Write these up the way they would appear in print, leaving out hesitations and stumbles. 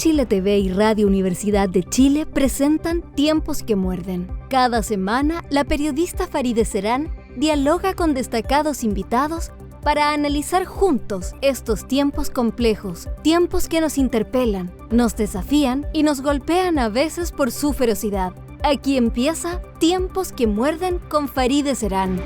Chile TV y Radio Universidad de Chile presentan Tiempos que Muerden. Cada semana, la periodista Farideh Serán dialoga con destacados invitados para analizar juntos estos tiempos complejos, tiempos que nos interpelan, nos desafían y nos golpean a veces por su ferocidad. Aquí empieza Tiempos que Muerden con Farideh Serán.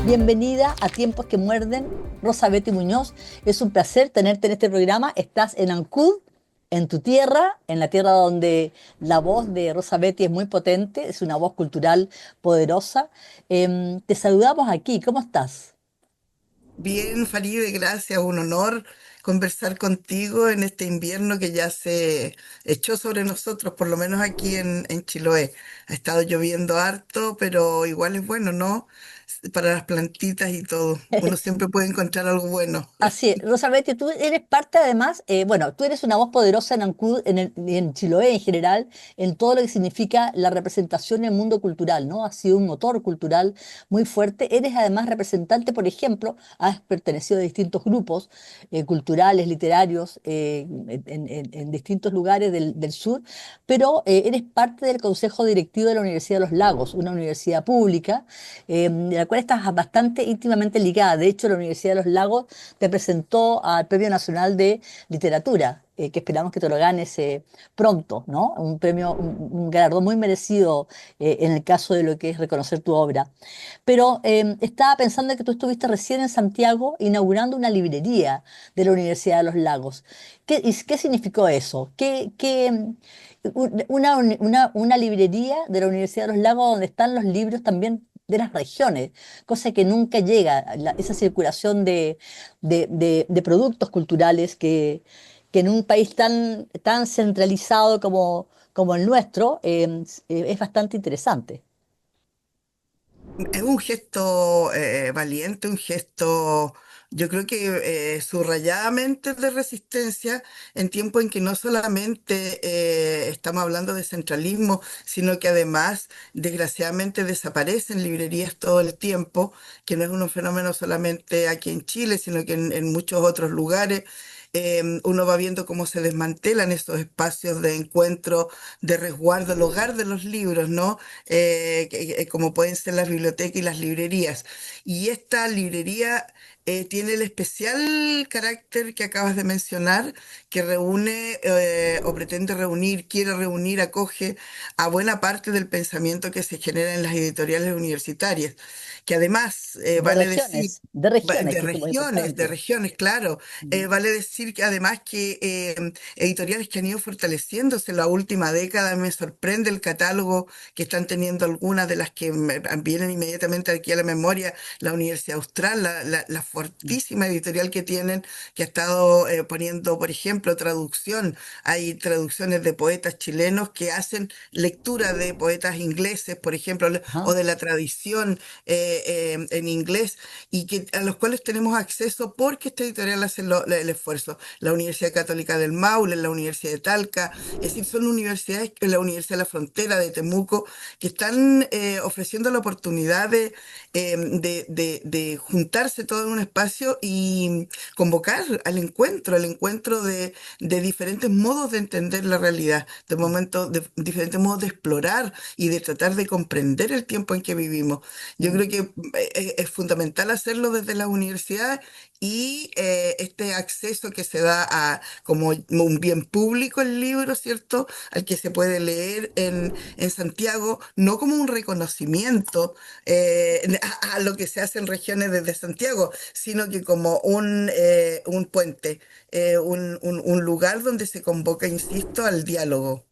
Bienvenida a Tiempos que Muerden, Rosa Betty Muñoz. Es un placer tenerte en este programa. Estás en Ancud, en tu tierra, en la tierra donde la voz de Rosa Betty es muy potente, es una voz cultural poderosa. Te saludamos aquí. ¿Cómo estás? Bien, Faride, gracias. Un honor conversar contigo en este invierno que ya se echó sobre nosotros, por lo menos aquí en Chiloé. Ha estado lloviendo harto, pero igual es bueno, ¿no? Para las plantitas y todo. Uno siempre puede encontrar algo bueno. Así es, Rosa Betty, tú eres parte además, bueno, tú eres una voz poderosa en Ancud, y en Chiloé en general, en todo lo que significa la representación en el mundo cultural, ¿no? Has sido un motor cultural muy fuerte. Eres además representante, por ejemplo, has pertenecido a distintos grupos culturales, literarios, en distintos lugares del sur, pero eres parte del Consejo Directivo de la Universidad de los Lagos, una universidad pública, de la cual estás bastante íntimamente ligada. De hecho, la Universidad de los Lagos te presentó al Premio Nacional de Literatura, que esperamos que te lo ganes pronto, ¿no? Un premio, un galardón muy merecido en el caso de lo que es reconocer tu obra. Pero estaba pensando que tú estuviste recién en Santiago inaugurando una librería de la Universidad de los Lagos. ¿Qué significó eso? Una librería de la Universidad de los Lagos donde están los libros también de las regiones, cosa que nunca llega, esa circulación de productos culturales que en un país tan centralizado como el nuestro es bastante interesante. Es un gesto valiente, un gesto, yo creo que subrayadamente de resistencia en tiempo en que no solamente estamos hablando de centralismo, sino que además, desgraciadamente, desaparecen librerías todo el tiempo, que no es un fenómeno solamente aquí en Chile, sino que en muchos otros lugares. Uno va viendo cómo se desmantelan esos espacios de encuentro, de resguardo, el hogar de los libros, ¿no? Como pueden ser las bibliotecas y las librerías. Y esta librería tiene el especial carácter que acabas de mencionar, que reúne o pretende reunir, quiere reunir, acoge a buena parte del pensamiento que se genera en las editoriales universitarias, que además vale decir, De de regiones, que es muy de importante. regiones, claro. Mm. Vale decir que además que editoriales que han ido fortaleciéndose en la última década, me sorprende el catálogo que están teniendo algunas de las que me vienen inmediatamente aquí a la memoria, la Universidad Austral, la Mm. fortísima editorial que tienen, que ha estado poniendo, por ejemplo, traducción. Hay traducciones de poetas chilenos que hacen lectura de poetas ingleses, por ejemplo, o Ajá. de la tradición en inglés, y que a los cuales tenemos acceso porque esta editorial hace el esfuerzo. La Universidad Católica del Maule, la Universidad de Talca, es decir, son universidades, la Universidad de la Frontera de Temuco, que están ofreciendo la oportunidad de juntarse todo en un espacio y convocar al encuentro de diferentes modos de entender la realidad, de diferentes modos de explorar y de tratar de comprender el tiempo en que vivimos. Yo Mm. creo que es fundamental hacerlo desde las universidades y este acceso que se da a como un bien público el libro, ¿cierto? Al que se puede leer en Santiago, no como un reconocimiento a lo que se hace en regiones desde Santiago, sino que como un puente, un lugar donde se convoca, insisto, al diálogo.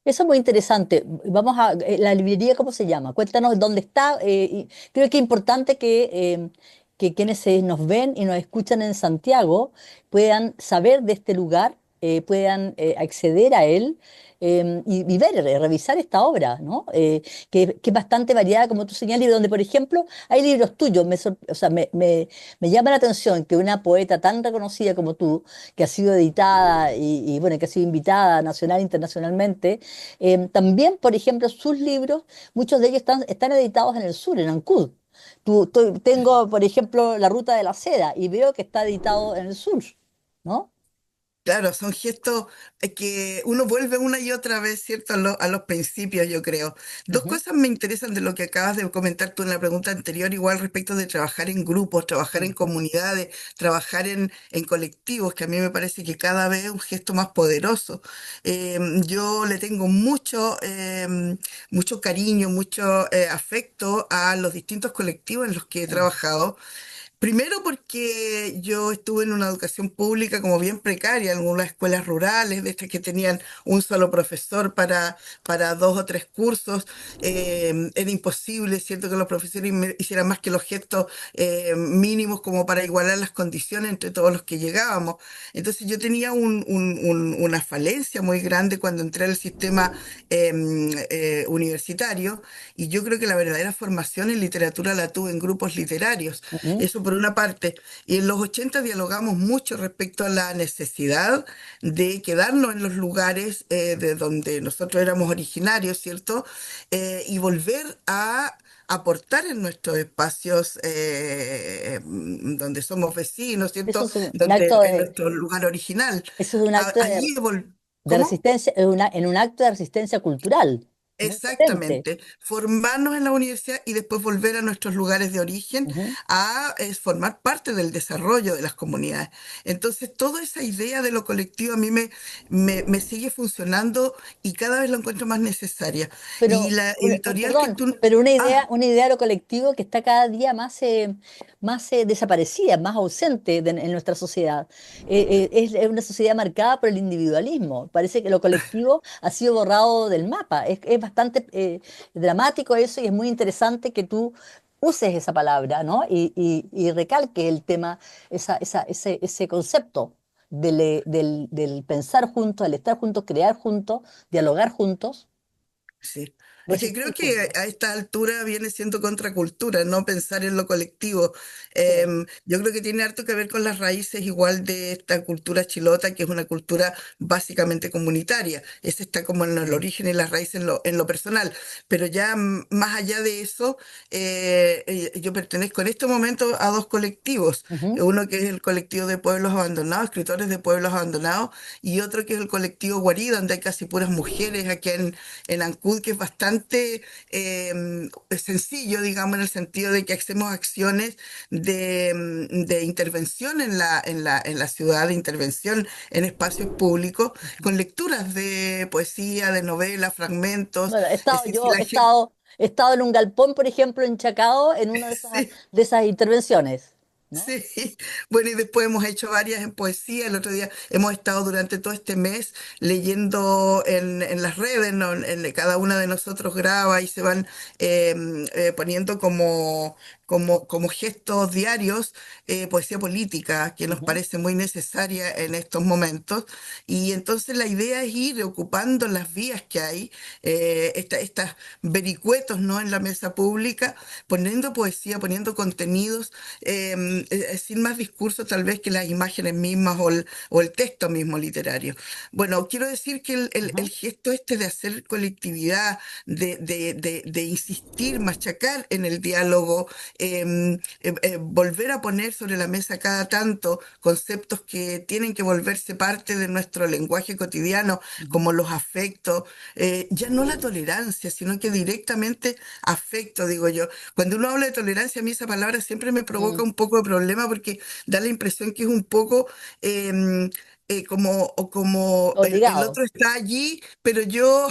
Eso es muy interesante. Vamos a la librería, ¿cómo se llama? Cuéntanos dónde está. Y creo que es importante que quienes nos ven y nos escuchan en Santiago puedan saber de este lugar puedan acceder a él y ver, revisar esta obra, ¿no? Que es bastante variada, como tú señalas, y donde, por ejemplo, hay libros tuyos. O sea, me llama la atención que una poeta tan reconocida como tú, que ha sido editada bueno, que ha sido invitada nacional e internacionalmente, también, por ejemplo, sus libros, muchos de ellos están editados en el sur, en Ancud. Tengo, por ejemplo, La Ruta de la Seda y veo que está editado en el sur, ¿no? Claro, son gestos que uno vuelve una y otra vez, ¿cierto? A los principios, yo creo. Dos Ujú, cosas me interesan de lo que acabas de comentar tú en la pregunta anterior, igual respecto de trabajar en grupos, trabajar en ujú, comunidades, trabajar en colectivos, que a mí me parece que cada vez es un gesto más poderoso. Yo le tengo mucho cariño, mucho afecto a los distintos colectivos en los que he ujú. trabajado. Primero porque yo estuve en una educación pública como bien precaria, en algunas escuelas rurales, de estas que tenían un solo profesor para dos o tres cursos. Era imposible, ¿cierto?, que los profesores hicieran más que los gestos mínimos como para igualar las condiciones entre todos los que llegábamos. Entonces yo tenía una falencia muy grande cuando entré al sistema universitario, y yo creo que la verdadera formación en literatura la tuve en grupos literarios. Ujú. Eso por una parte. Y en los 80 dialogamos mucho respecto a la necesidad de quedarnos en los lugares de donde nosotros éramos originarios, ¿cierto? Y volver a aportar en nuestros espacios donde somos vecinos, Eso ¿cierto? es un Donde, acto en de, nuestro lugar original. eso es un acto Allí, de ¿cómo? resistencia, en un acto de resistencia cultural, muy potente. Exactamente, formarnos en la universidad y después volver a nuestros lugares de origen Ujú. a formar parte del desarrollo de las comunidades. Entonces, toda esa idea de lo colectivo a mí me sigue funcionando y cada vez la encuentro más necesaria. Y la editorial que Perdón, tú... pero Ah, una idea de lo colectivo que está cada día más desaparecida, más ausente en nuestra sociedad. Es una sociedad marcada por el individualismo. Parece que lo colectivo ha sido borrado del mapa. Es bastante dramático eso y es muy interesante que tú uses esa palabra, ¿no? Y recalques el tema, ese concepto del pensar juntos, el estar juntos, crear juntos, dialogar juntos. sí. Es que creo Resistir que juntos. a esta altura viene siendo contracultura, no pensar en lo colectivo. Sí. Yo creo que tiene harto que ver con las raíces igual de esta cultura chilota, que es una cultura básicamente comunitaria. Ese está como en el Mm. origen y las raíces en lo personal. Pero ya más allá de eso, yo pertenezco en este momento a dos colectivos. Ujú, Uno que es el colectivo de pueblos abandonados, escritores de pueblos abandonados, y otro que es el colectivo Guarí, donde hay casi puras mujeres aquí en Ancud, que es bastante sencillo, digamos, en el sentido de que hacemos acciones de intervención en la ciudad, de intervención en espacios públicos, ujú. con lecturas de poesía, de novelas, fragmentos. Bueno, Es decir, si la gente... he estado en un galpón, por ejemplo, en Chacao, en una Sí. de esas intervenciones, ¿no? Sí, bueno, y después hemos hecho varias en poesía. El otro día hemos estado durante todo este mes leyendo en las redes, ¿no? Cada una de nosotros graba y se van poniendo como gestos diarios poesía política, que nos Ujú, parece muy necesaria en estos momentos. Y entonces la idea es ir ocupando las vías que hay, estas vericuetos, ¿no?, en la mesa pública, poniendo poesía, poniendo contenidos sin más discurso tal vez que las imágenes mismas o el texto mismo literario. Bueno, quiero decir que el ujú, gesto este de hacer colectividad, de insistir, machacar en el diálogo, volver a poner sobre la mesa cada tanto conceptos que tienen que volverse parte de nuestro lenguaje cotidiano, ujú. como los afectos, ya no la tolerancia, sino que directamente afecto, digo yo. Cuando uno habla de tolerancia, a mí esa palabra siempre me provoca Mm. un poco de problema porque da la impresión que es un poco como el Obligado. otro está allí, pero yo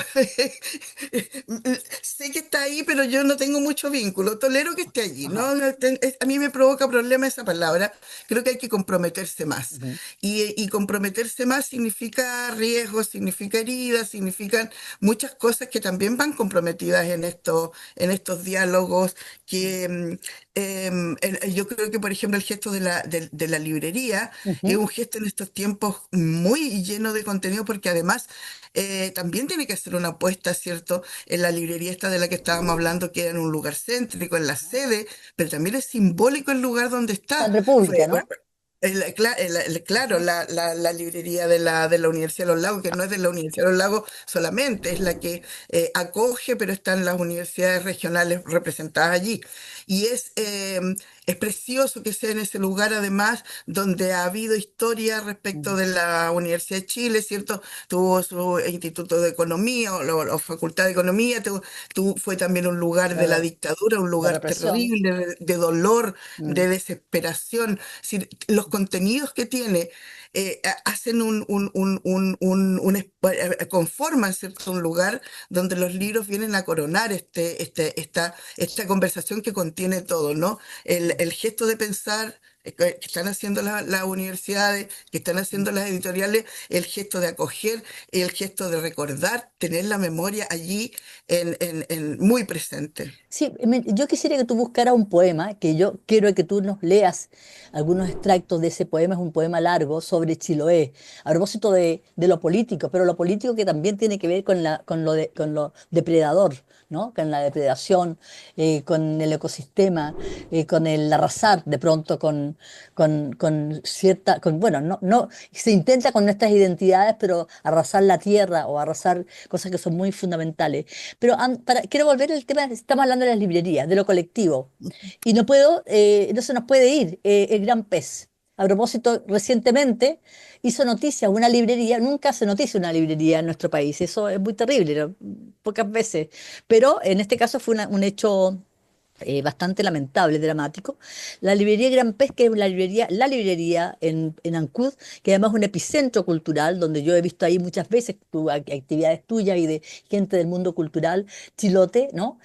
sé que está ahí, pero yo no tengo mucho vínculo. Tolero que esté allí, Ajá. ¿no? A mí me provoca problema esa palabra. Creo que hay que comprometerse más. Ujú, Y comprometerse más significa riesgos, significa heridas, significan muchas cosas que también van comprometidas en estos diálogos que yo creo que, por ejemplo, el gesto de la librería es ujú, un gesto en estos tiempos muy lleno de contenido porque además también tiene que hacer una apuesta, ¿cierto? En la librería esta de la que estábamos hablando, que era en un lugar céntrico, en la sede, pero también es simbólico el lugar donde Está está. en República, Fue, ¿no? claro, la librería de la Universidad de los Lagos, que no es de la Universidad de los Lagos solamente, es la que acoge, pero están las universidades regionales representadas allí. Y es precioso que sea en ese lugar, además, donde ha habido historia respecto Ujú. de la Universidad de Chile, ¿cierto? Tuvo su Instituto de Economía o Facultad de Economía, fue también un lugar de la Claro, dictadura, un de lugar represión. terrible, de dolor, Mm. de desesperación. Es decir, los contenidos que tiene hacen conforman, ¿cierto? Un lugar donde los libros vienen a coronar esta conversación que contiene todo, ¿no? El gesto de pensar que están haciendo las universidades, que están haciendo las editoriales, el gesto de acoger, el gesto de recordar, tener la memoria allí muy presente. Sí, yo quisiera que tú buscaras un poema, que yo quiero que tú nos leas algunos extractos de ese poema, es un poema largo sobre Chiloé, a propósito de lo político, pero lo político que también tiene que ver con lo depredador, ¿no? Con la depredación, con el ecosistema, con el arrasar de pronto con cierta, bueno, se intenta con nuestras identidades, pero arrasar la tierra o arrasar cosas que son muy fundamentales. Pero quiero volver al tema, estamos hablando de las librerías, de lo colectivo. Y no se nos puede ir el gran pez. A propósito, recientemente hizo noticia una librería, nunca hace noticia una librería en nuestro país, eso es muy terrible, ¿no? Pocas veces. Pero en este caso fue un hecho bastante lamentable, dramático. La librería Gran Pez, que es la librería en Ancud, que además es un epicentro cultural, donde yo he visto ahí muchas veces actividades tuyas y de gente del mundo cultural, Chilote, ¿no?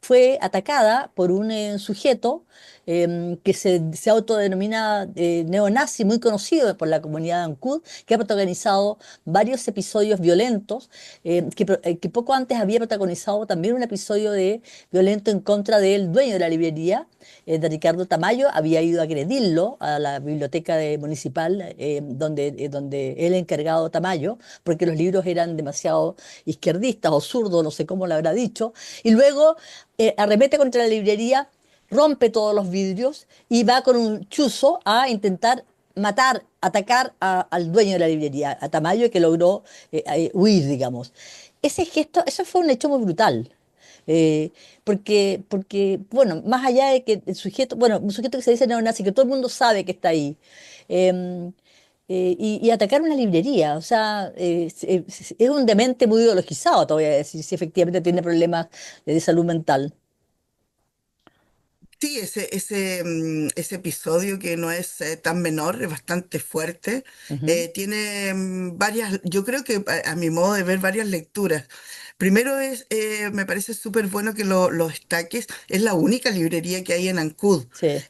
Fue atacada por un sujeto que se autodenomina neonazi, muy conocido por la comunidad de Ancud, que ha protagonizado varios episodios violentos, que poco antes había protagonizado también un episodio de violento en contra del dueño de la librería, de Ricardo Tamayo, había ido a agredirlo a la municipal, donde él encargado Tamayo, porque los libros eran demasiado izquierdistas o zurdos, no sé cómo lo habrá dicho, y luego arremete contra la librería, rompe todos los vidrios y va con un chuzo a intentar matar, atacar al dueño de la librería, a Tamayo, que logró huir, digamos. Ese gesto, eso fue un hecho muy brutal. Bueno, más allá de que el sujeto, bueno, un sujeto que se dice neonazi, que todo el mundo sabe que está ahí, em, y atacar una librería, o sea, es un demente muy ideologizado, te voy a decir, si efectivamente tiene problemas de salud mental. Sí, ese episodio que no es tan menor, es bastante fuerte, Ujú. tiene varias, yo creo que a mi modo de ver, varias lecturas. Primero me parece súper bueno que lo destaques, es la única librería que hay en Ancud. Sí.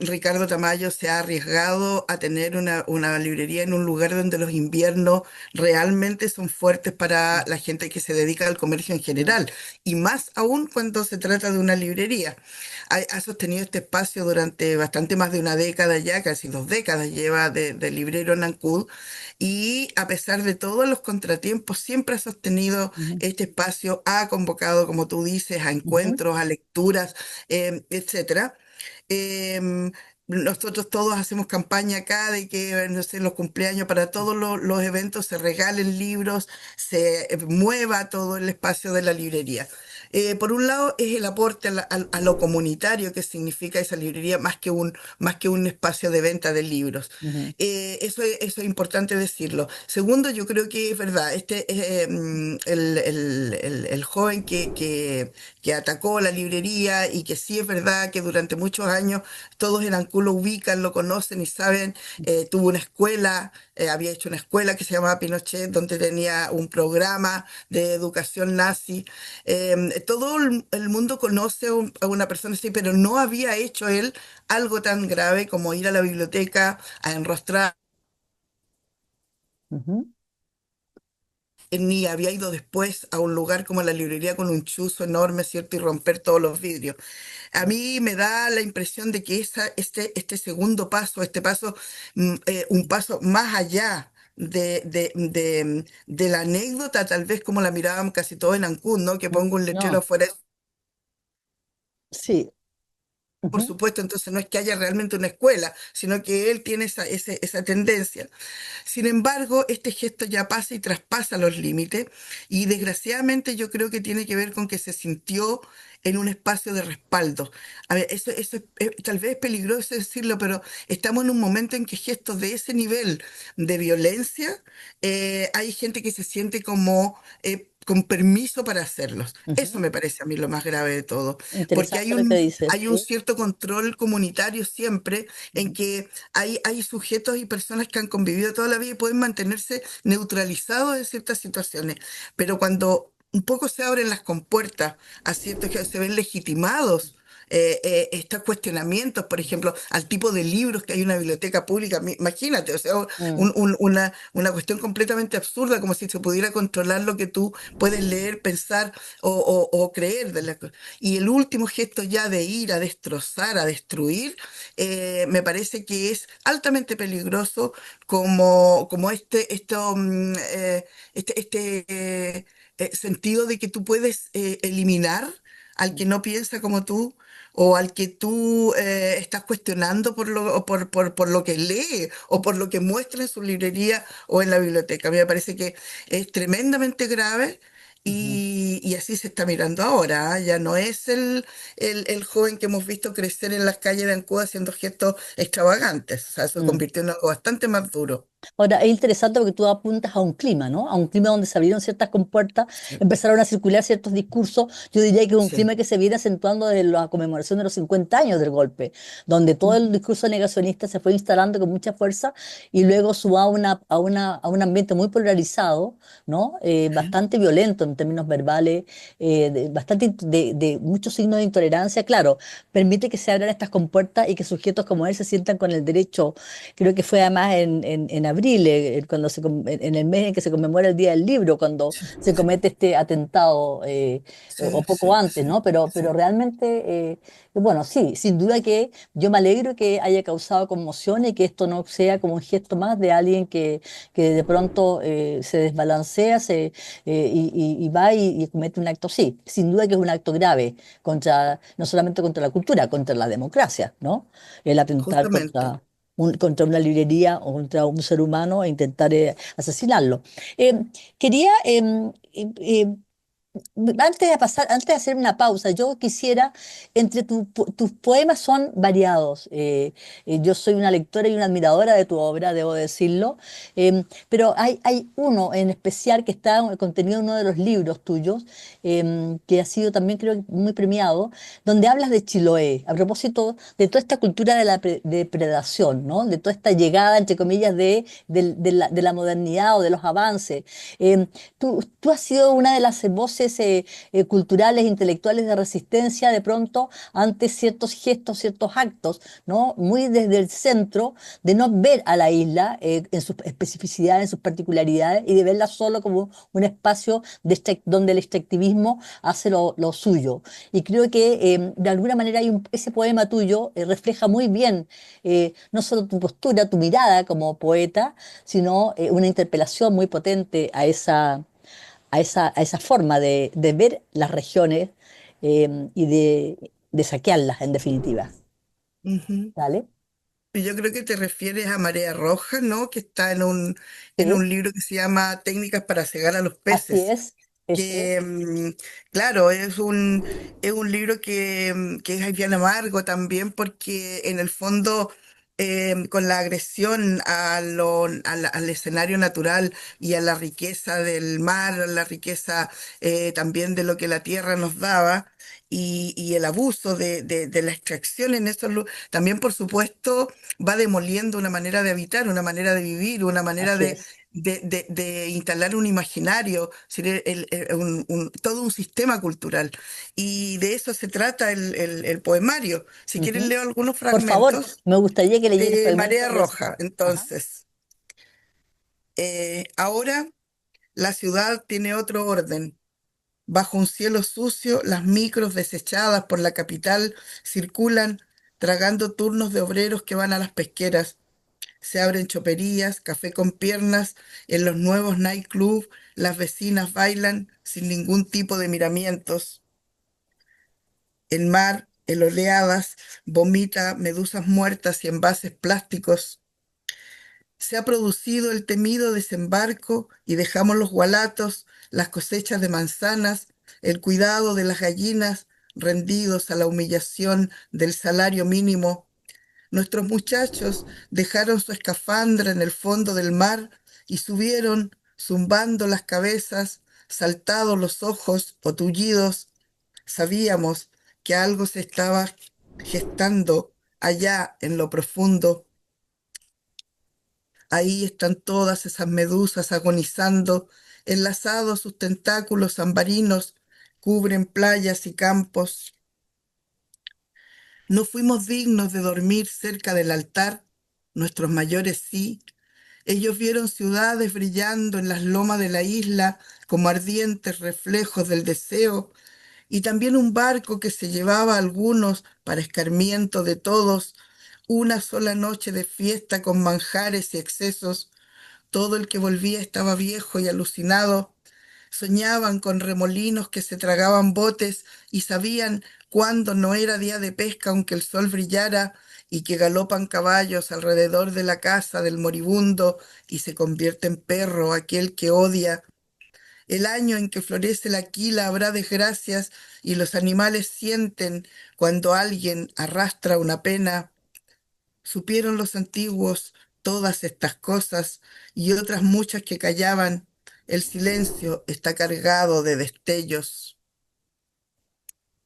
Ricardo Tamayo se ha arriesgado a tener una librería en un lugar donde los inviernos realmente son fuertes para la gente que se dedica al comercio en Ujú. general, y más aún cuando se trata de una librería. Ha sostenido este espacio durante bastante más de una década ya, casi 2 décadas lleva de librero en Ancud, y a pesar de todos los contratiempos, siempre ha sostenido Ujú. este espacio, ha convocado, como tú dices, a Ujú. encuentros, a lecturas, etcétera. Em, Nosotros todos hacemos campaña acá de que, no sé, los cumpleaños, para todos los eventos se regalen libros, se mueva todo el espacio de la librería. Por un lado, es el aporte a lo comunitario que significa esa librería, más que un espacio de venta de libros. Ujú. Eso es importante decirlo. Segundo, yo creo que es verdad, el joven que atacó la librería, y que sí es verdad que durante muchos años todos en Ancú lo ubican, lo conocen y saben, tuvo una escuela, había hecho una escuela que se llamaba Pinochet, donde tenía un programa de educación nazi. Todo el mundo conoce a una persona así, pero no había hecho él algo tan grave como ir a la biblioteca a enrostrar Ujú. ni había ido después a un lugar como la librería con un chuzo enorme, ¿cierto? Y romper todos los vidrios. A mí me da la impresión de que este segundo paso, este paso, un paso más allá de la anécdota, tal vez como la mirábamos casi todos en Ancún, ¿no? Que pongo un letrero No, afuera, sí. por Ujú, supuesto, entonces no es que haya realmente una escuela, sino que él tiene esa tendencia. Sin embargo, este gesto ya pasa y traspasa los límites y desgraciadamente yo creo que tiene que ver con que se sintió en un espacio de respaldo. A ver, eso tal vez es peligroso decirlo, pero estamos en un momento en que gestos de ese nivel de violencia, hay gente que se siente como con permiso para hacerlos. Eso ujú. me parece a mí lo más grave de todo, porque Interesante lo que dices, hay un sí. cierto control comunitario siempre en Ujú, que hay sujetos y personas que han convivido toda la vida y pueden mantenerse neutralizados en ciertas situaciones, pero cuando un poco se abren las compuertas a ciertos que se ven legitimados, estos cuestionamientos, por ejemplo, al tipo de libros que hay en una biblioteca pública, imagínate, o sea, mm, una cuestión completamente absurda, como si se pudiera controlar lo que tú puedes leer, pensar o creer de la y el último gesto ya de ir a destrozar, a destruir, me parece que es altamente peligroso como sentido de que tú puedes eliminar al que no piensa como tú o al que tú estás cuestionando por lo que lee o por lo que muestra en su librería o en la biblioteca. A mí me parece que es tremendamente grave ujú, y así se está mirando ahora. ¿Ah? Ya no es el joven que hemos visto crecer en las calles de Ancud haciendo gestos extravagantes. O sea, eso se mm. convirtió en algo bastante más duro. Ahora, es interesante porque tú apuntas a un clima, ¿no? A un clima donde se abrieron ciertas compuertas, Sí, empezaron a circular ciertos discursos. Yo diría que es un sí. clima que se viene acentuando desde la conmemoración de los 50 años del golpe, donde todo el discurso negacionista se fue instalando con mucha fuerza y luego sumó a un ambiente muy polarizado, ¿no? Ujú, Bastante violento en términos verbales, de muchos signos de intolerancia. Claro, permite que se abran estas compuertas y que sujetos como él se sientan con el derecho. Creo que fue además en abril, cuando en el mes en que se conmemora el Día del Libro, cuando sí, se sí, comete este atentado, o sí, poco sí, antes, sí, ¿no? Pero sí. realmente, bueno, sí, sin duda que yo me alegro que haya causado conmoción y que esto no sea como un gesto más de alguien que de pronto se desbalancea y va y comete un acto, sí, sin duda que es un acto grave contra, no solamente contra la cultura, contra la democracia, ¿no? El atentar Justamente. contra una librería o contra un ser humano e intentar asesinarlo. Quería, antes de hacer una pausa, yo quisiera, tus poemas son variados. Yo soy una lectora y una admiradora de tu obra, debo decirlo. Pero hay uno en especial que está contenido en uno de los libros tuyos, que ha sido también creo que muy premiado, donde hablas de Chiloé, a propósito de toda esta cultura de la depredación, ¿no? De toda esta llegada, entre comillas, de la modernidad o de los avances. Em, tú has sido una de las voces culturales, intelectuales de resistencia de pronto ante ciertos gestos, ciertos actos, ¿no? Muy desde el centro, de no ver a la isla en sus especificidades, en sus particularidades, y de verla solo como un espacio donde el extractivismo hace lo suyo. Y creo que de alguna manera ese poema tuyo refleja muy bien no solo tu postura, tu mirada como poeta, sino una interpelación muy potente a esa forma de ver las regiones y de saquearlas, en definitiva. Ujú. ¿Vale? Y yo creo que te refieres a Marea Roja, ¿no? Que está en Sí, un libro que se llama Técnicas para cegar a los así peces. es. Ese es. Que, claro, es un libro que es bien amargo también porque en el fondo con la agresión al escenario natural y a la riqueza del mar, a la riqueza también de lo que la tierra nos daba y el abuso de la extracción en esos lugares, también por supuesto va demoliendo una manera de habitar, una manera de vivir, una manera Así es. de instalar un imaginario, es decir, todo un sistema cultural. Y de eso se trata el poemario. Si quieren Ujú. leo algunos Por favor, fragmentos me gustaría que leyeras de Marea fragmentos de eso. Roja. Ajá. Entonces, ahora La ciudad tiene otro orden. Bajo un cielo sucio, las micros desechadas por la capital circulan tragando turnos de obreros que van a las pesqueras. Se abren choperías, café con piernas, en los nuevos nightclubs las vecinas bailan sin ningún tipo de miramientos. El mar, en oleadas, vomita medusas muertas y envases plásticos. Se ha producido el temido desembarco y dejamos los gualatos, las cosechas de manzanas, el cuidado de las gallinas, rendidos a la humillación del salario mínimo. Nuestros muchachos dejaron su escafandra en el fondo del mar y subieron, zumbando las cabezas, saltados los ojos o tullidos. Sabíamos que algo se estaba gestando allá en lo profundo. Ahí están todas esas medusas agonizando, enlazados sus tentáculos ambarinos, cubren playas y campos. No fuimos dignos de dormir cerca del altar, nuestros mayores sí. Ellos vieron ciudades brillando en las lomas de la isla como ardientes reflejos del deseo, y también un barco que se llevaba a algunos para escarmiento de todos, una sola noche de fiesta con manjares y excesos. Todo el que volvía estaba viejo y alucinado. Soñaban con remolinos que se tragaban botes y sabían cuándo no era día de pesca aunque el sol brillara, y que galopan caballos alrededor de la casa del moribundo y se convierte en perro aquel que odia. El año en que florece la quila habrá desgracias y los animales sienten cuando alguien arrastra una pena. Supieron los antiguos todas estas cosas y otras muchas que callaban. El silencio está cargado de destellos.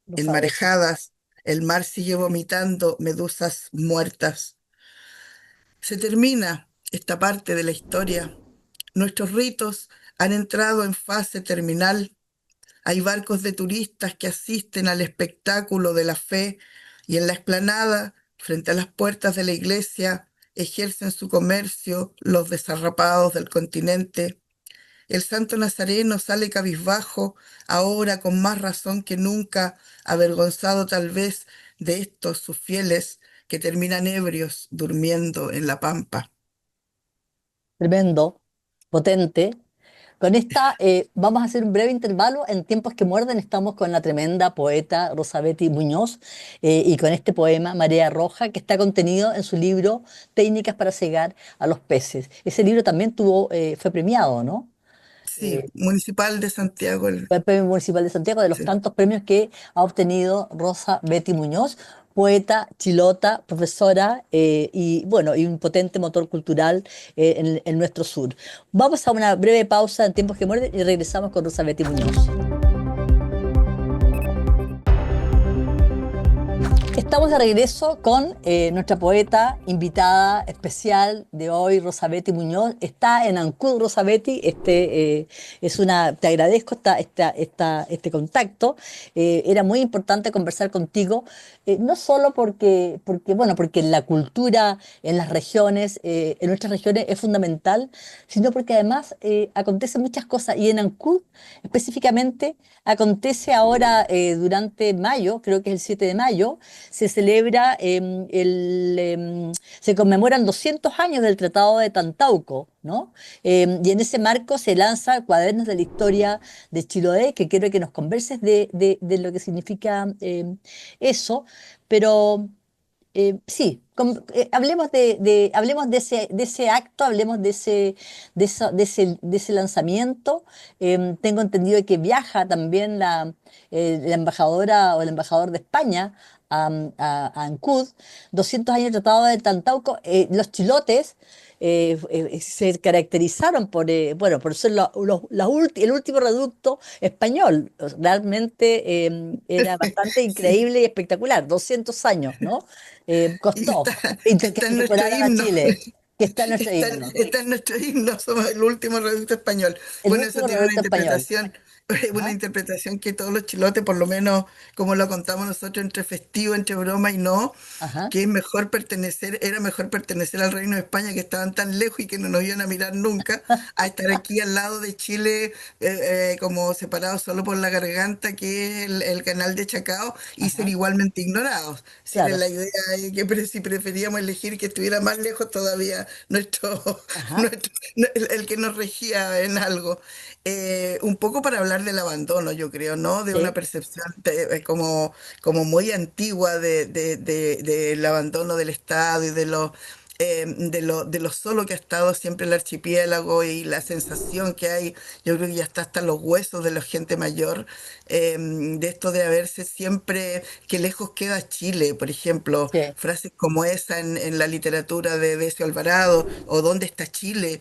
Lo En sabes. marejadas, el mar sigue vomitando medusas muertas. Se termina esta parte de la historia. Nuestros ritos han entrado en fase terminal. Hay barcos de turistas que asisten al espectáculo de la fe y en la explanada, frente a las puertas de la iglesia, ejercen su comercio los desarrapados del continente. El santo Nazareno sale cabizbajo, ahora con más razón que nunca, avergonzado tal vez de estos sus fieles que terminan ebrios durmiendo en la pampa. Tremendo, potente. Con esta vamos a hacer un breve intervalo. En tiempos que muerden estamos con la tremenda poeta Rosa Betty Muñoz y con este poema Marea Roja que está contenido en su libro Técnicas para cegar a los peces. Ese libro también fue premiado, ¿no? Sí, Municipal de Santiago, El Premio Municipal de Santiago, de los sí. tantos premios que ha obtenido Rosa Betty Muñoz, poeta, chilota, profesora y bueno, y un potente motor cultural en nuestro sur. Vamos a una breve pausa en tiempos que muerden y regresamos con Rosa Betty Muñoz. Estamos de regreso con nuestra poeta invitada especial de hoy, Rosa Betty Muñoz. Está en Ancud, Rosa Betty. Te agradezco este contacto. Era muy importante conversar contigo, no solo porque la cultura en las regiones, en nuestras regiones es fundamental, sino porque además acontecen muchas cosas. Y en Ancud, específicamente, acontece ahora durante mayo, creo que es el 7 de mayo, se celebra, se conmemoran 200 años del Tratado de Tantauco, ¿no? Y en ese marco se lanza Cuadernos de la Historia de Chiloé, que quiero que nos converses de lo que significa eso, pero sí, hablemos de ese acto, hablemos de ese lanzamiento. Tengo entendido que viaja también la embajadora o el embajador de España a Ancud. 200 años del Tratado de Tantauco. Los chilotes se caracterizaron por ser el último reducto español. Realmente era bastante Sí, increíble y espectacular. 200 años, ¿no? y Costó que está en nuestro incorporaran a himno. Chile, que está en nuestro himno. Está en nuestro himno, somos el último reducto español. El Bueno, eso último tiene una reducto español. interpretación una Ajá, interpretación que todos los chilotes, por lo menos como lo contamos nosotros, entre festivo, entre broma y no, ajá, que es mejor pertenecer, era mejor pertenecer al Reino de España, que estaban tan lejos y que no nos iban a mirar nunca, a estar aquí al lado de Chile, como separados solo por la garganta, que es el canal de Chacao, y ser ajá, igualmente ignorados. Si era claro, la idea de que si preferíamos elegir que estuviera más lejos todavía nuestro, ajá, nuestro el que nos regía en algo. Un poco para hablar del abandono, yo creo, ¿no? De una sí, percepción como muy antigua del abandono del Estado y de lo solo que ha estado siempre el archipiélago y la sensación que hay, yo creo que ya está hasta los huesos de la gente mayor, de esto de haberse siempre, que lejos queda Chile, por ejemplo, sí. frases como esa en la literatura de Decio Alvarado, o ¿Dónde está Chile?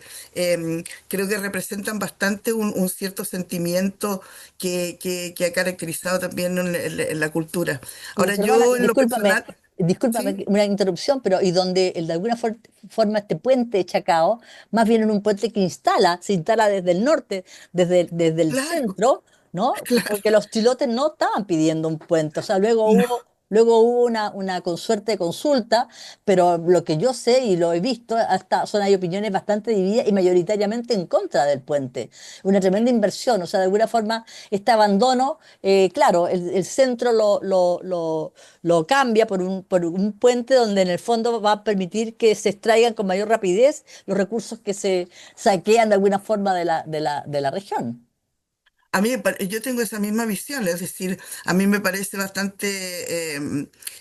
Creo que representan bastante un cierto sentimiento que ha caracterizado también en la cultura. Y Ahora perdona, yo en lo discúlpame, personal, discúlpame sí, una interrupción, pero y donde de alguna forma este puente de Chacao, más bien en un puente que se instala desde el norte, desde el claro, centro, ¿no? claro, Porque los chilotes no estaban pidiendo un puente, o sea, no. luego hubo una suerte de consulta, pero lo que yo sé y lo he visto, hasta hay opiniones bastante divididas y mayoritariamente en contra del puente. Una tremenda inversión, o sea, de alguna forma este abandono, claro, el centro lo cambia por un puente donde en el fondo va a permitir que se extraigan con mayor rapidez los recursos que se saquean de alguna forma de la región. Yo tengo esa misma visión, es decir, a mí me parece bastante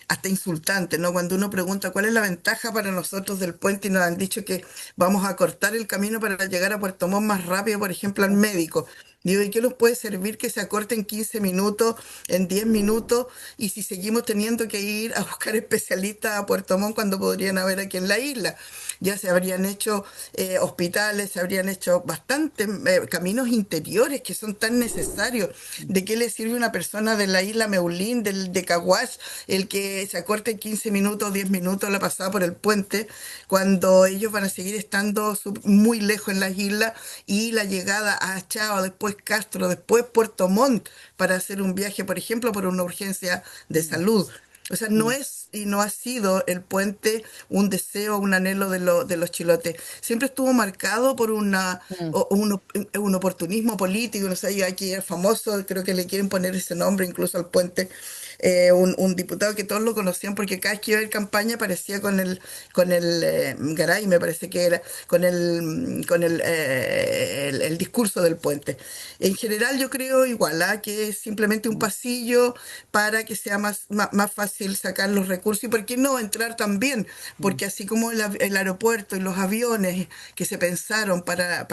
hasta insultante, ¿no? Cuando uno pregunta cuál es la ventaja para nosotros del puente y nos han dicho que vamos a cortar el camino para llegar a Puerto Montt más rápido, por ejemplo, al médico. Digo, ¿y qué nos puede servir que se acorte en 15 minutos, en 10 minutos, y si seguimos teniendo que ir a buscar especialistas a Puerto Montt cuando podrían haber aquí en la isla? Ya se habrían hecho hospitales, se habrían hecho bastantes caminos interiores que son tan necesarios. ¿De qué le sirve a una persona de la isla Meulín, de Caguas, el que se acorte en 15 minutos, 10 minutos la pasada por el puente, cuando ellos van a seguir estando muy lejos en las islas, y la llegada a Chao, después Castro, después Puerto Montt, para hacer un viaje, por ejemplo, por una urgencia de Mm, salud? O sea, no mm, es y no ha sido el puente un deseo, un anhelo de los chilotes. Siempre estuvo marcado por mm, un oportunismo político. No sé, y aquí es famoso, creo que le quieren poner ese nombre incluso al puente. Un diputado que todos lo conocían porque cada vez que iba a ir campaña aparecía con el Garay, me parece que era, con el discurso del puente. En general yo creo igual, que es simplemente un mm, pasillo para que sea más fácil sacar los recursos, y por qué no entrar también, mm. porque así como el aeropuerto y los aviones que se pensaron para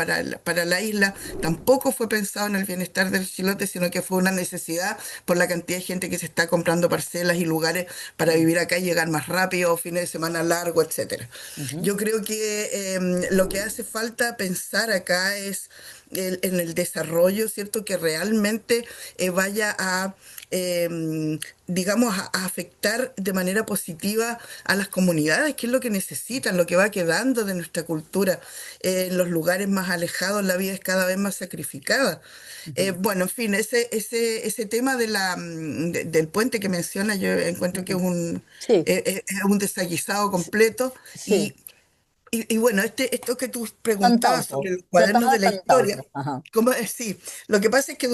la isla, tampoco fue pensado en el bienestar del chilote, sino que fue una necesidad por la cantidad de gente que se está comprando parcelas y lugares para Mm, vivir acá y llegar más rápido, fines de semana largo, etcétera. ujú, Yo creo que lo que hace falta pensar acá es en el desarrollo, ¿cierto? Que realmente vaya digamos, a afectar de manera positiva a las comunidades, que es lo que necesitan, lo que va quedando de nuestra cultura. En los lugares más alejados la vida es cada vez más sacrificada. ujú, Bueno, en fin, ese tema del puente que menciona, yo encuentro que mm. Sí, es un desaguisado sí, completo. sí, Y bueno, esto que tú preguntabas Tantauco, sobre los trataba cuadernos de de la historia, Tantauco, ajá. sí, lo que pasa es que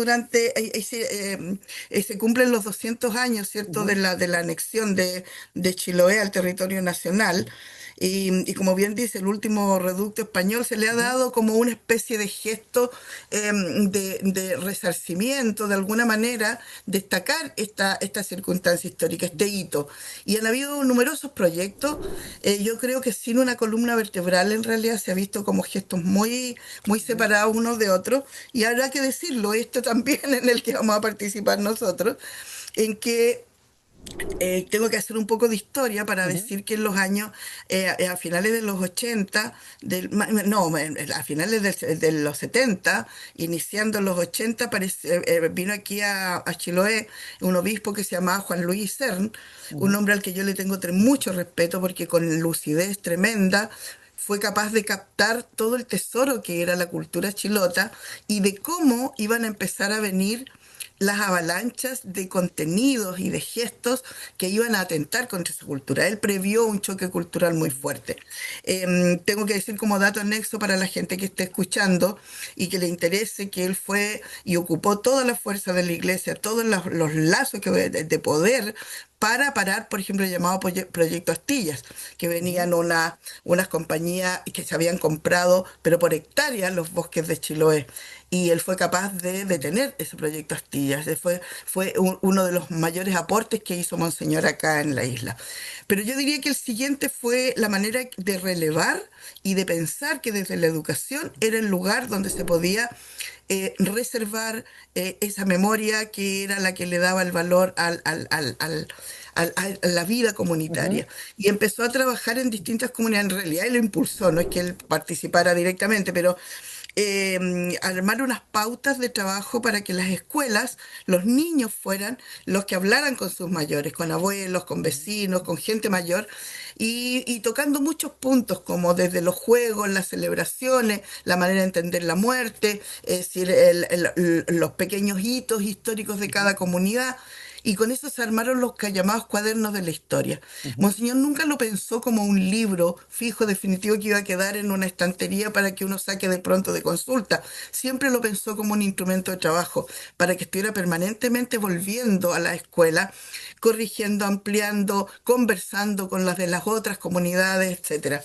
se cumplen los 200 años, ¿cierto?, de Ujú, la anexión de Chiloé al territorio nacional. Y como bien dice, el último reducto español se le ha ujú, dado como una especie de gesto de resarcimiento, de alguna manera, destacar esta circunstancia histórica, este hito. Y han habido numerosos proyectos. Yo creo que sin una columna vertebral en realidad se ha visto como gestos muy ujú, separados unos de otros, y habrá que decirlo, esto también en el que vamos a participar nosotros, en que tengo que hacer un poco de historia para ujú, decir que en los años, a finales de los 80, no, a finales de los 70, iniciando los 80, vino aquí a Chiloé un obispo que se llamaba Juan Luis Cern, un ujú, hombre al que yo le tengo mucho respeto porque con lucidez tremenda fue capaz de captar todo el tesoro que era la cultura chilota y de cómo iban a empezar a venir las avalanchas de contenidos y de gestos que iban a atentar contra esa cultura. Él previó un choque cultural muy fuerte. Tengo que decir como dato anexo para la gente que esté escuchando y que le interese que él fue y ocupó toda la fuerza de la iglesia, todos los lazos de poder para parar, por ejemplo, el llamado Proyecto Astillas, que Ujú, venían unas compañías que se habían comprado, pero por hectáreas, los bosques de Chiloé. Y él fue capaz de detener ese proyecto Astillas. Fue uno de los mayores aportes que hizo Monseñor acá en la isla. Pero yo diría que el siguiente fue la manera de relevar y de pensar que desde la educación era el lugar donde se podía reservar esa memoria que era la que le daba el valor a la vida ujú, comunitaria. Y empezó a trabajar en distintas comunidades. En realidad él lo impulsó, no es que él participara directamente, pero armar unas pautas de trabajo para que las escuelas, los niños fueran los que hablaran con sus mayores, con abuelos, con ujú, vecinos, con gente mayor, y tocando muchos puntos, como desde los juegos, las celebraciones, la manera de entender la muerte, es decir, los pequeños hitos históricos de ujú, cada comunidad. Y con eso se armaron los llamados cuadernos de la historia. ujú. Monseñor nunca lo pensó como un libro fijo, definitivo, que iba a quedar en una estantería para que uno saque de pronto de consulta. Siempre lo pensó como un instrumento de trabajo, para que estuviera permanentemente volviendo a la escuela, corrigiendo, ampliando, conversando con las de las otras comunidades, etcétera.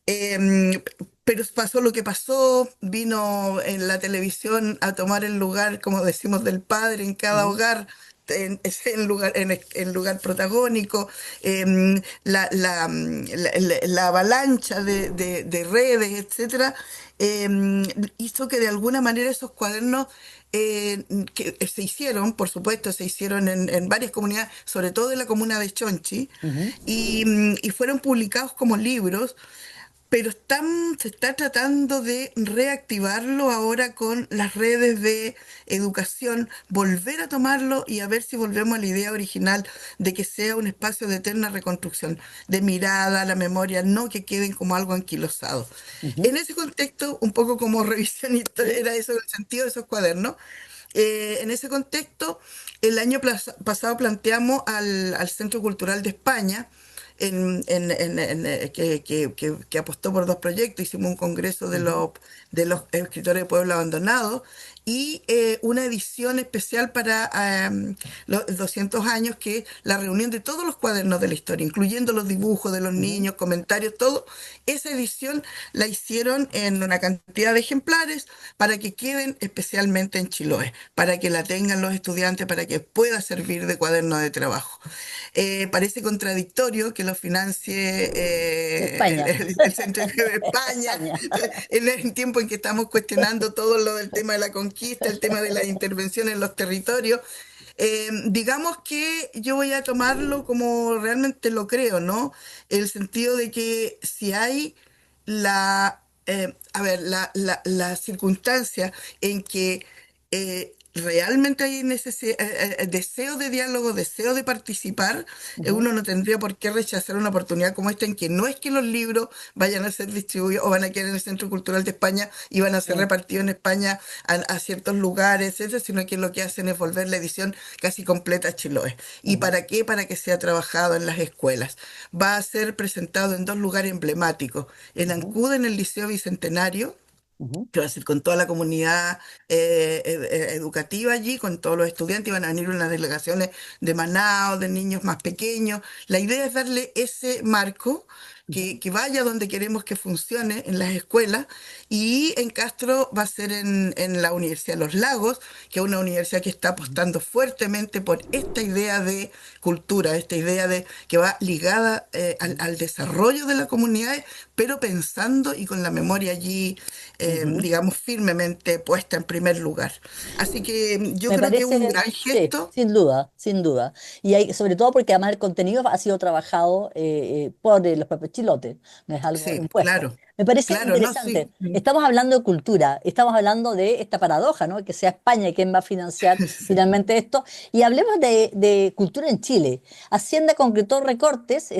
Em, pero pasó lo que pasó, vino en la televisión a tomar el lugar, como decimos, del padre en cada Ujú. hogar, en lugar protagónico, la avalancha de redes, etcétera, hizo que de alguna manera esos cuadernos que se hicieron, por supuesto, se hicieron en varias comunidades, sobre todo en la comuna de Chonchi, Ujú, y fueron publicados como libros, pero se está tratando de reactivarlo ahora con las redes de educación, volver a tomarlo y a ver si volvemos a la idea original de que sea un espacio de eterna reconstrucción, de mirada, la memoria, no que queden como algo anquilosado. ujú. En ese contexto, un poco como revisionista, Sí. era eso el sentido de esos cuadernos. En ese contexto, el año pasado planteamos al Centro Cultural de España, que apostó por dos proyectos. Hicimos un congreso Ujú, de los escritores de pueblo abandonado y una edición especial para los 200 años, que es la reunión de todos los cuadernos de la historia, incluyendo los dibujos de los ujú, niños, comentarios, todo. Esa edición la hicieron en una cantidad de ejemplares para que queden especialmente en Chiloé, para que la tengan los estudiantes, para que pueda servir de cuaderno de trabajo. Parece contradictorio que lo financie España. el Centro de España España. en el tiempo en que estamos cuestionando todo lo del tema de la conquista, el tema de la intervención en los territorios. Digamos que yo voy a tomarlo como realmente lo creo, ¿no? El sentido de que si hay la circunstancia en que realmente hay deseo de diálogo, deseo de participar, Ujú, uno no tendría por qué rechazar una oportunidad como esta, en que no es que los libros vayan a ser distribuidos o van a quedar en el Centro Cultural de España y van a ser sí, repartidos en España a ciertos lugares, etcétera, sino que lo que hacen es volver la edición casi completa a Chiloé. ¿Y ujú, para qué? Para que sea trabajado en las escuelas. Va a ser presentado en dos lugares emblemáticos, en ujú, Ancud, en el Liceo Bicentenario, ujú, que va a ser con toda la comunidad educativa allí, con todos los estudiantes, van a venir unas delegaciones de Manao, de niños más pequeños. La idea es darle ese marco ujú, que vaya donde queremos que funcione, en las escuelas, y en Castro va a ser en la Universidad de Los Lagos, que es una universidad que está ujú, apostando fuertemente por esta idea de cultura, esta idea de que va ligada ujú, al desarrollo de la comunidad, pero pensando y con la memoria allí, ujú. digamos, firmemente puesta en primer lugar. Así que yo Me creo que es un parece, gran sí, gesto. sin duda, sin duda. Y hay, sobre todo porque además el contenido ha sido trabajado por los propios chilote, no es algo Sí, impuesto. claro, Me parece claro, no, sí. interesante. Estamos hablando de cultura, estamos hablando de esta paradoja, ¿no? Que sea España quien va a financiar Sí. finalmente esto. Y hablemos de cultura en Chile. Hacienda concretó recortes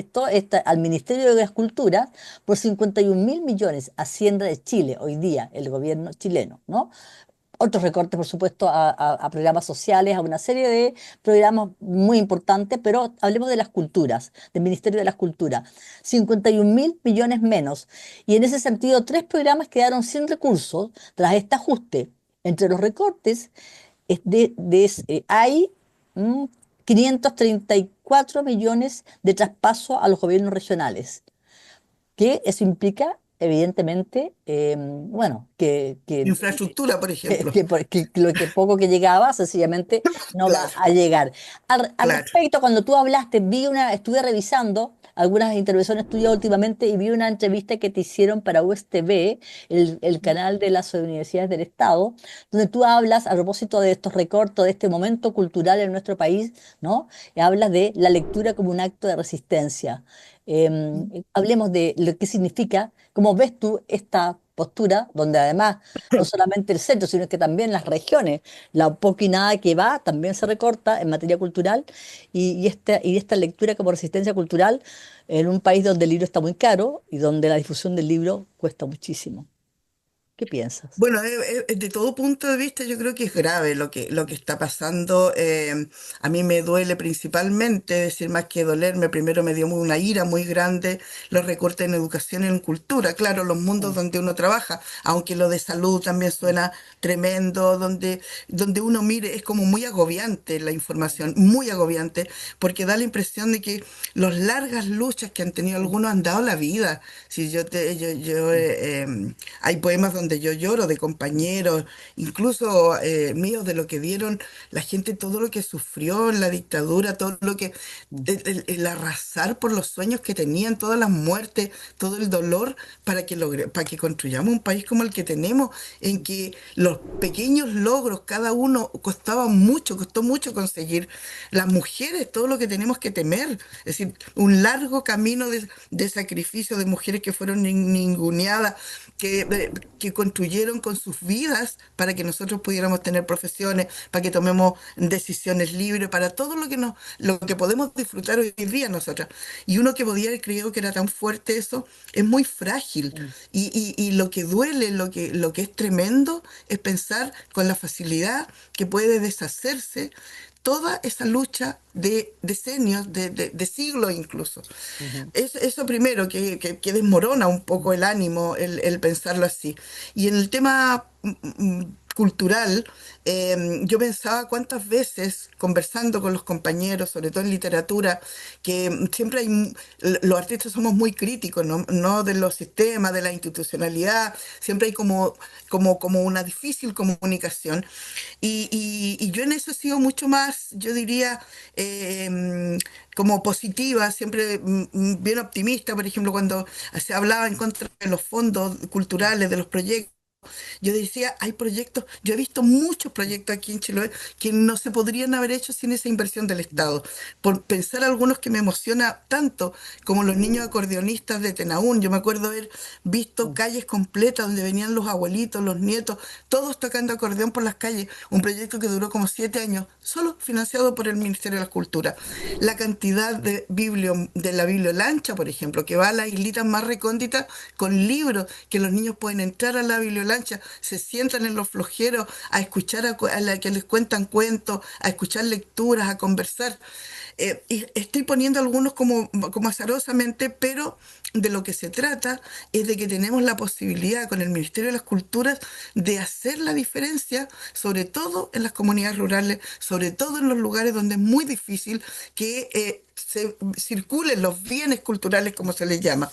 al Ministerio de las Culturas por 51.000 millones. Hacienda de Chile, hoy día, el gobierno chileno, ¿no? Otros recortes, por supuesto, a programas sociales, a una serie de programas muy importantes, pero hablemos de las culturas, del Ministerio de las Culturas. 51.000 millones menos. Y en ese sentido, tres programas quedaron sin recursos tras este ajuste. Entre los recortes hay mm, 534 millones de traspaso a los gobiernos regionales, que eso implica, evidentemente, bueno, que Infraestructura, por ejemplo. que lo que poco que llegaba sencillamente no va Claro, a llegar. Al claro. respecto, cuando tú hablaste, estuve revisando algunas intervenciones tuyas últimamente y vi una entrevista que te hicieron para USTV, el canal de las universidades del Estado, donde tú hablas a propósito de estos recortes, de este momento cultural en nuestro país, ¿no? Y hablas de la lectura como un acto de resistencia. Hablemos de lo que significa, cómo ves tú esta postura, donde además no solamente el centro, sino que también las regiones, la poca y nada que va, también se recorta en materia cultural, y esta lectura como resistencia cultural en un país donde el libro está muy caro y donde la difusión del libro cuesta muchísimo. ¿Qué piensas? Bueno, de todo punto de vista yo creo que es grave lo que está pasando. A mí me duele principalmente, decir más que dolerme, primero me dio una ira muy grande los recortes en educación y en cultura. Claro, los mundos Mm, donde uno trabaja, aunque lo de salud también suena tremendo, donde uno mire, es como muy agobiante la información, muy agobiante, porque da la impresión de que las largas luchas que han tenido mm, algunos han dado la vida. Si hay poemas donde yo lloro de compañeros, incluso míos, de lo que dieron la gente, todo lo que sufrió en la dictadura, todo lo que, el arrasar por los sueños que tenían, todas las muertes, todo el dolor para que construyamos un país como el que tenemos, en que los pequeños logros, cada uno costó mucho conseguir. Las mujeres, todo lo que tenemos que temer, es decir, un largo camino de sacrificio de mujeres que fueron ninguneadas, que construyeron con sus vidas para que nosotros pudiéramos tener profesiones, para que tomemos decisiones libres, para todo lo que podemos disfrutar hoy día nosotras. Y uno que podía haber creído que era tan fuerte eso, es muy frágil. mm, Y lo que duele, lo que es tremendo, es pensar con la facilidad que puede deshacerse toda esa lucha de decenios, de siglos incluso. ujú, Eso primero, que desmorona un poco el ánimo, el pensarlo así. Y en el tema cultural, yo pensaba cuántas veces, conversando con los compañeros, sobre todo en literatura, que siempre los artistas somos muy críticos, ¿no? No de los sistemas, de la institucionalidad, siempre hay como una difícil comunicación. Y yo en eso he sido mucho más, yo diría, como positiva, siempre bien optimista, por ejemplo, cuando se hablaba en contra de los fondos culturales, de los proyectos. Yo decía, hay proyectos, yo he visto muchos proyectos aquí en Chiloé que no se podrían haber hecho sin esa inversión del Estado. Por pensar algunos que me emociona tanto, como los niños acordeonistas de Tenaún. Yo me acuerdo haber visto mm, calles completas donde venían los abuelitos, los nietos, todos tocando acordeón por las calles. Un proyecto que duró como 7 años, solo financiado por el Ministerio de la Cultura. La cantidad de la bibliolancha, por ejemplo, que va a las islitas más recónditas con libros que los niños pueden entrar a la bibliolancha, se sientan en los flojeros a escuchar a la que les cuentan cuentos, a escuchar lecturas, a conversar. Y estoy poniendo algunos como azarosamente, pero de lo que se trata es de que tenemos la posibilidad con el Ministerio de las Culturas de hacer la diferencia, sobre todo en las comunidades rurales, sobre todo en los lugares donde es muy difícil que se circulen los bienes culturales, como se les llama.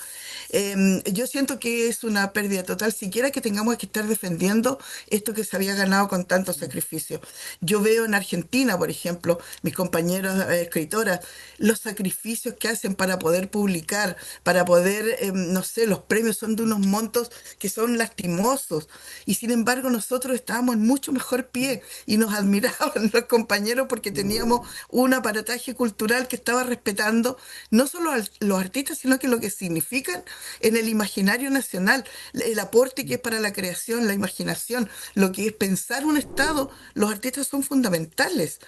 Yo siento que es una pérdida total, siquiera que tengamos que estar defendiendo esto que se había ganado con tanto sacrificio. Yo veo en Argentina, por ejemplo, mis compañeros escritoras, los sacrificios que hacen para poder publicar, para poder, no sé, los premios son de unos montos que son lastimosos. Y sin embargo, nosotros estábamos en mucho mejor pie y nos admiraban los compañeros porque mm, teníamos un aparataje cultural que estaba respetando no solo a los artistas, sino que lo que significan en el imaginario nacional, el aporte que es para la creación, la imaginación, lo que es pensar un Estado, los artistas son fundamentales.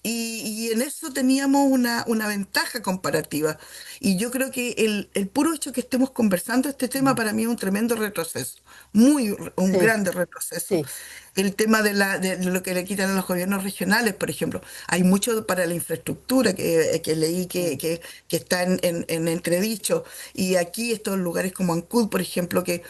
Y en eso teníamos una ventaja comparativa. Y yo creo que el puro hecho que estemos conversando este tema Mm. para mí es un tremendo retroceso, un Sí, grande retroceso. sí. El tema de lo que le quitan a los gobiernos regionales, por ejemplo. Hay mucho para la infraestructura que leí Mm. que está en entredicho. Y aquí estos lugares como Ancud, por ejemplo, que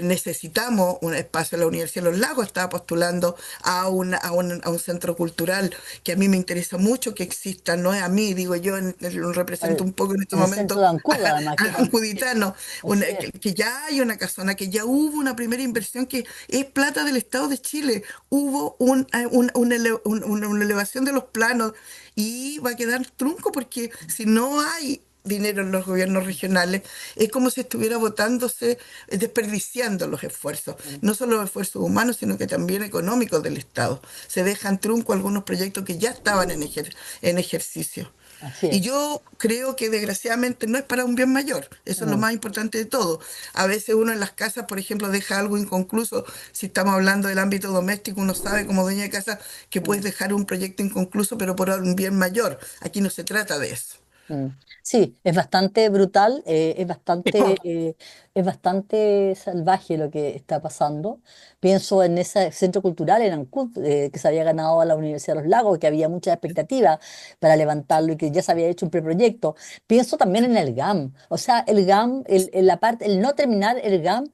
necesitamos un espacio. La Universidad de los Lagos estaba postulando a un centro cultural que a mí me interesa mucho que exista. No es a mí, digo yo, lo represento Al- un poco en este en el centro momento de Ancud, además, que al ancuditano, así es. que ya hay una casona, que ya hubo una primera inversión que es plata del Estado de Chile. Hubo una elevación de los planos y va a quedar trunco porque si no hay dinero en los gobiernos regionales, es como si estuviera botándose, desperdiciando los esfuerzos, Mm. no solo los esfuerzos humanos, sino que también económicos del Estado. Se dejan trunco algunos proyectos que ya estaban en ejercicio. Así Y es. yo creo que desgraciadamente no es para un bien mayor, eso es lo Mm. más importante de todo. A veces uno en las casas, por ejemplo, deja algo inconcluso. Si estamos hablando del ámbito doméstico, uno sabe como dueña de casa que puedes Mm. dejar un proyecto inconcluso, pero por un bien mayor. Aquí no se trata de eso. Mm. Sí, es bastante brutal, es bastante salvaje lo que está pasando. Pienso en ese centro cultural en Ancud, que se había ganado a la Universidad de los Lagos, que había mucha expectativa para levantarlo y que ya se había hecho un preproyecto. Pienso también en el GAM, o sea, el GAM, la parte, el no terminar el GAM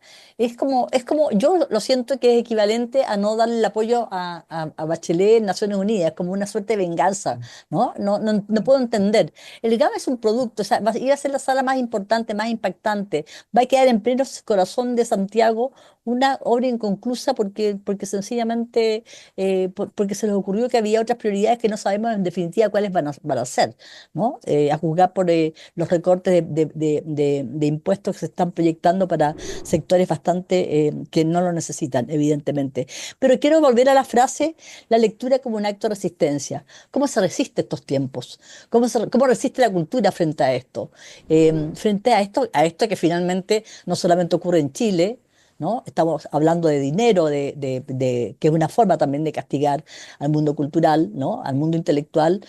yo lo siento que es equivalente a no darle el apoyo a Bachelet en Naciones Unidas, como una suerte de venganza, ¿no? No puedo entender. El GAM es un producto, o sea, iba a ser la sala más importante, más impactante. Va a quedar en pleno corazón de Santiago una obra inconclusa porque sencillamente, porque se les ocurrió que había otras prioridades que no sabemos en definitiva cuáles van a ser, ¿no? A juzgar por los recortes de impuestos que se están proyectando para sectores bastante que no lo necesitan, evidentemente. Pero quiero volver a la frase, la lectura como un acto de resistencia. ¿Cómo se resiste estos tiempos? ¿Cómo resiste la cultura frente a esto? Frente a esto que finalmente no solamente ocurre en Chile, ¿no? Estamos hablando de dinero, que es una forma también de castigar al mundo cultural, ¿no? Al mundo intelectual,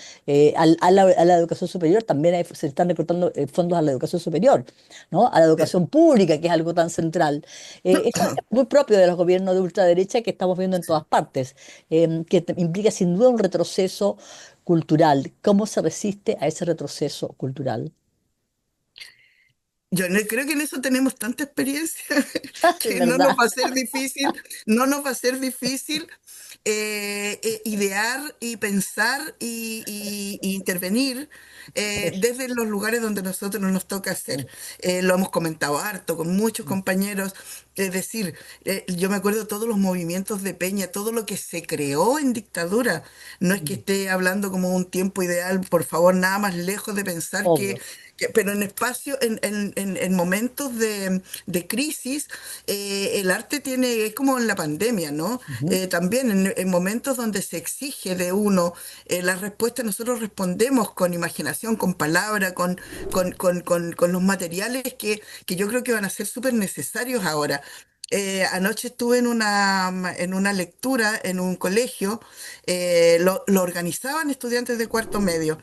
a la educación superior. También se están recortando fondos a la educación superior, ¿no? A la Sí. educación pública, que es algo tan central. Eso es muy propio de los gobiernos de ultraderecha que estamos viendo en todas partes, implica sin duda un retroceso cultural. ¿Cómo se resiste a ese retroceso cultural? Yo creo que en eso tenemos tanta experiencia Es que no nos verdad. va a ser difícil, no nos va a ser difícil idear y pensar y intervenir Sí. desde los lugares donde nosotros nos toca hacer. Lo hemos comentado harto con muchos compañeros. Es decir, yo me acuerdo de todos los movimientos de Peña, todo lo que se creó en dictadura. No es que esté hablando como un tiempo ideal, por favor, nada más lejos de pensar Obvio. pero en espacio, en momentos de crisis, el arte tiene, es como en la pandemia, ¿no? Ujú. También en momentos donde se exige de uno la respuesta, nosotros respondemos con imaginación, con palabra, con los materiales que yo creo que van a ser súper necesarios ahora. Anoche estuve en una lectura en un colegio, lo organizaban estudiantes de cuarto medio.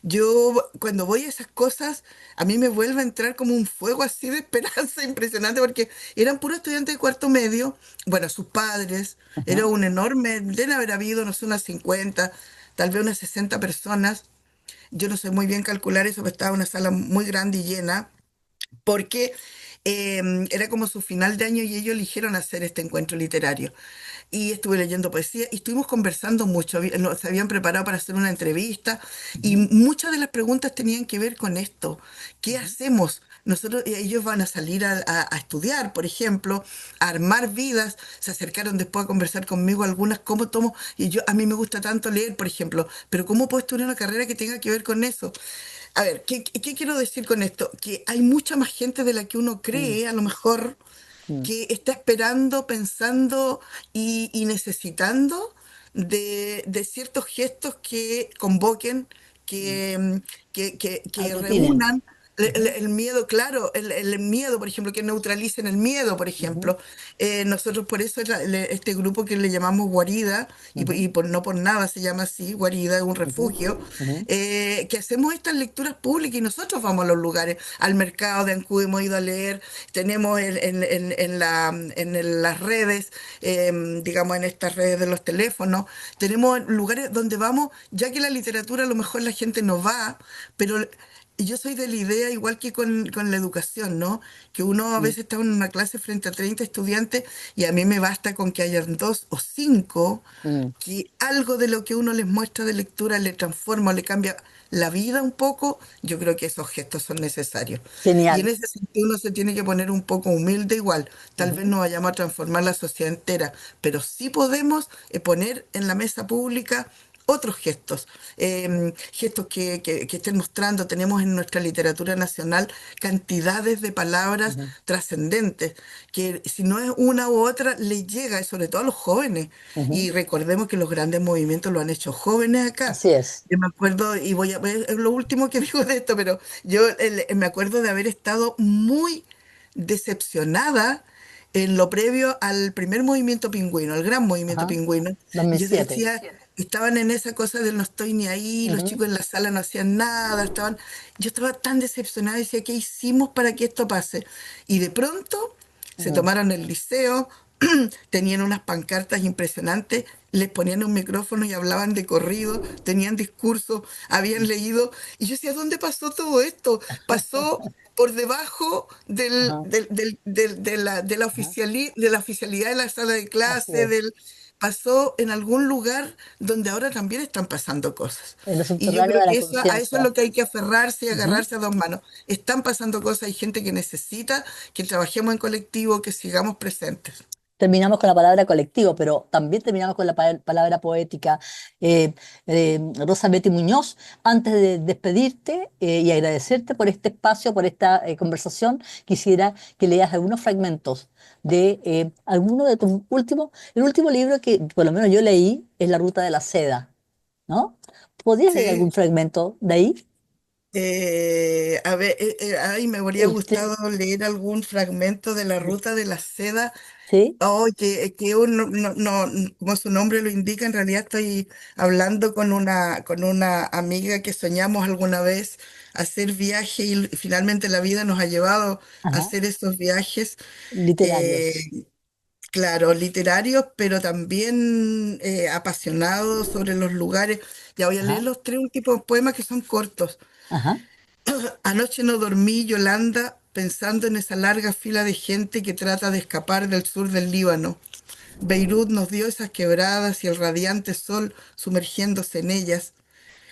Yo cuando voy a esas cosas, a mí me vuelve a entrar como un fuego así de esperanza impresionante porque eran puros estudiantes de cuarto medio, bueno, sus padres, era Ajá. un enorme, deben haber habido, no sé, unas 50, tal vez unas 60 personas. Yo no sé muy bien calcular eso, pero estaba una sala muy grande y llena porque era como su final de año y ellos eligieron hacer este encuentro literario. Y estuve leyendo poesía y estuvimos conversando mucho. Se habían preparado para hacer una entrevista y Ujú. muchas de las preguntas tenían que ver con esto. ¿Qué Ujú. hacemos? Nosotros, ellos van a salir a estudiar, por ejemplo, a armar vidas. Se acercaron después a conversar conmigo algunas, cómo tomo, y yo, a mí me gusta tanto leer, por ejemplo, pero ¿cómo puedo estudiar una carrera que tenga que ver con eso? A ver, ¿qué quiero decir con esto? Que hay mucha más gente de la que uno Mm. cree, a lo mejor, Mm. que está esperando, pensando y necesitando de ciertos gestos que convoquen, Al que retinen. reúnan Ujú, el miedo, claro, el miedo, por ejemplo, que neutralicen el miedo, por ujú, ejemplo. Nosotros por eso este grupo que le llamamos Guarida, ujú, no por nada se llama así, Guarida es un ujú, refugio, ujú, que hacemos estas lecturas públicas y nosotros vamos a los lugares, al mercado de Ancud hemos ido a leer, tenemos las redes, digamos en estas redes de los teléfonos, tenemos lugares donde vamos, ya que la literatura a lo mejor la gente no va, pero yo soy de la idea, igual que con la educación, ¿no? Que uno a mm, veces está en una clase frente a 30 estudiantes y a mí me basta con que hayan dos o cinco mm. que algo de lo que uno les muestra de lectura le transforma o le cambia la vida un poco. Yo creo que esos gestos son necesarios. Y en Genial. ese sentido uno se tiene que poner un poco humilde igual. Tal vez Ujú, no vayamos a transformar la sociedad entera, pero sí podemos poner en la mesa pública otros gestos, gestos que estén mostrando. Tenemos en nuestra literatura nacional cantidades de palabras ujú, trascendentes, que si no es una u otra, le llega, y sobre todo a los jóvenes. ujú. Y recordemos que los grandes movimientos lo han hecho jóvenes acá. Así es. Yo me acuerdo, y es lo último que digo de esto, pero yo me acuerdo de haber estado muy decepcionada en lo previo al primer movimiento pingüino, al gran movimiento Ajá. pingüino. Y yo 2007. decía, estaban en esa cosa del no estoy ni ahí, los Ujú, chicos en la sala no hacían nada, yo estaba tan decepcionada, decía, ¿qué hicimos para que esto pase? Y de pronto se ujú. tomaron el liceo, tenían unas pancartas impresionantes, les ponían un micrófono y hablaban de corrido, tenían discursos, habían leído, y yo decía, ¿dónde pasó todo esto? Pasó por debajo Ajá, ajá. de la oficialidad de la sala de Así clase, es. pasó en algún lugar donde ahora también están pasando cosas. En lo Y yo subterráneo creo de la que a eso es conciencia. lo que hay que aferrarse y Ujú. agarrarse a dos manos. Están pasando cosas, hay gente que necesita que trabajemos en colectivo, que sigamos presentes. Terminamos con la palabra colectivo, pero también terminamos con la palabra poética. Eh, Rosa Betty Muñoz, antes de despedirte y agradecerte por este espacio, por esta conversación, quisiera que leas algunos fragmentos de alguno de tus últimos, el último libro que por lo menos yo leí es La Ruta de la Seda, ¿no? ¿Podrías leer Sí. algún fragmento de ahí? A ver, ay, me habría El te- gustado leer algún fragmento de la Ruta de la Seda. ¿Sí? Oh, que uno, como su nombre lo indica, en realidad estoy hablando con una amiga que soñamos alguna vez hacer viaje y finalmente la vida nos ha llevado a Ajá, hacer esos viajes, literarios. eh, claro, literarios, pero también apasionados sobre los lugares. Ya voy a leer Ajá, los tres últimos poemas que son cortos. ajá. Anoche no dormí, Yolanda, pensando en esa larga fila de gente que trata de escapar del sur del Líbano. Beirut nos dio esas quebradas y el radiante sol sumergiéndose en ellas.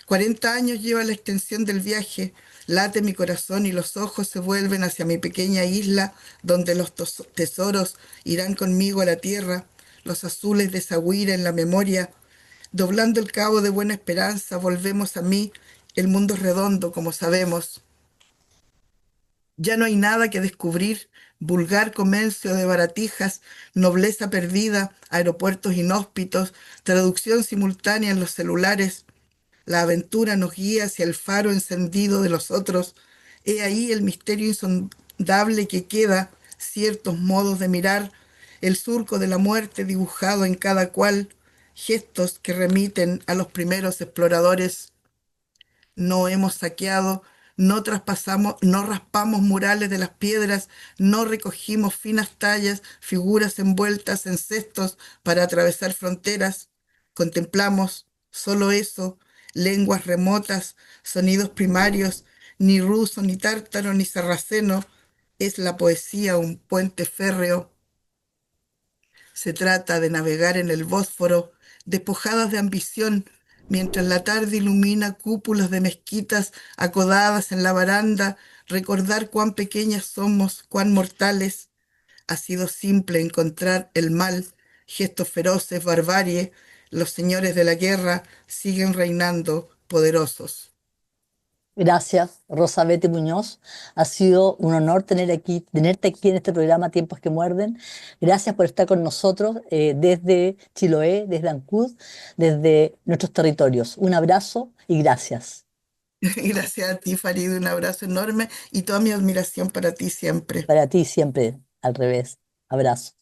40 años lleva la extensión del viaje, late mi corazón y los ojos se vuelven hacia mi pequeña isla donde los tesoros irán conmigo a la tierra, los azules de Zahuira en la memoria. Doblando el cabo de Buena Esperanza, volvemos a mí, el mundo es redondo, como sabemos. Ya no hay nada que descubrir, vulgar comercio de baratijas, nobleza perdida, aeropuertos inhóspitos, traducción simultánea en los celulares. La aventura nos guía hacia el faro encendido de los otros. He ahí el misterio insondable que queda, ciertos modos de mirar, el surco de la muerte dibujado en cada cual, gestos que remiten a los primeros exploradores. No hemos saqueado, no traspasamos, no raspamos murales de las piedras, no recogimos finas tallas, figuras envueltas en cestos para atravesar fronteras. Contemplamos solo eso, lenguas remotas, sonidos primarios, ni ruso, ni tártaro, ni sarraceno. Es la poesía un puente férreo. Se trata de navegar en el Bósforo, despojadas de ambición, mientras la tarde ilumina cúpulas de mezquitas acodadas en la baranda, recordar cuán pequeñas somos, cuán mortales. Ha sido simple encontrar el mal, gestos feroces, barbarie. Los señores de la guerra siguen reinando poderosos. Gracias, Rosa Betty Muñoz. Ha sido un honor tenerte aquí en este programa Tiempos que Muerden. Gracias por estar con nosotros desde Chiloé, desde Ancud, desde nuestros territorios. Un abrazo y gracias. Gracias a ti, Farid, un abrazo enorme y toda mi admiración para ti siempre. Para ti siempre al revés. Abrazo.